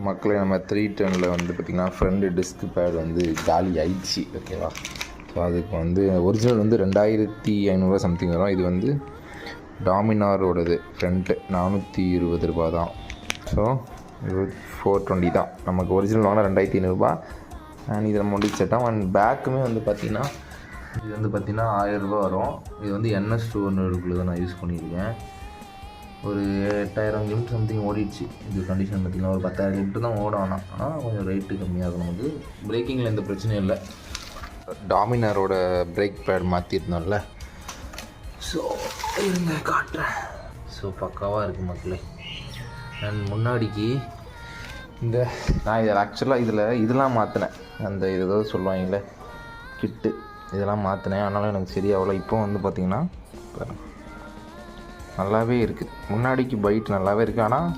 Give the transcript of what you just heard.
மக்களே நம்ம 310 வந்து பார்த்திங்கன்னா ஃப்ரண்ட் டிஸ்க் பேட் வந்து காலி ஆயிடுச்சு. ஓகேவா? ஸோ அதுக்கு வந்து ஒரிஜினல் வந்து 2500 சம்திங் வரும். இது வந்து டாமினாரோடது ஃப்ரண்ட்டு 420 ரூபா தான். ஸோ இது 420 தான். நமக்கு ஒரிஜினல் வாங்கினா 2500 அண்ட் இதில் முடிச்சிட்டோம். அண்ட் பேக்குமே வந்து பார்த்திங்கன்னா இது வந்து பார்த்திங்கன்னா 1000 ரூபா வரும். இது வந்து NS200 தான் நான் யூஸ் பண்ணியிருக்கேன். ஒரு 8000 கிலோமீட்டர் சம்திங் ஓடிடுச்சு. இது கண்டிஷன் பார்த்திங்கன்னா ஒரு 10,000 கிலோமீட்டர் தான் ஓடும். ஆனால் கொஞ்சம் ரேட்டு கம்மியாக இருக்கும். நமக்கு பிரேக்கிங்கில் எந்த பிரச்சனையும் இல்லை. டாமினாரோட பிரேக் பேட் மாற்றிருந்தோம்ல, ஸோ இருங்க காட்டுறேன். ஸோ பக்காவாக இருக்குது மக்களே. அண்ட் முன்னாடிக்கு இந்த நான் இதில் ஆக்சுவலாக இதெல்லாம் மாற்றினேன். அந்த ஏதோ சொல்லுவாங்களே கிட்டு, இதெல்லாம் மாற்றினேன். அதனால் எனக்கு சரியாகல. இப்போ வந்து பார்த்திங்கன்னா நல்லாவே இருக்குது. முன்னாடிக்கு பைட் நல்லாவே இருக்குது. ஆனால்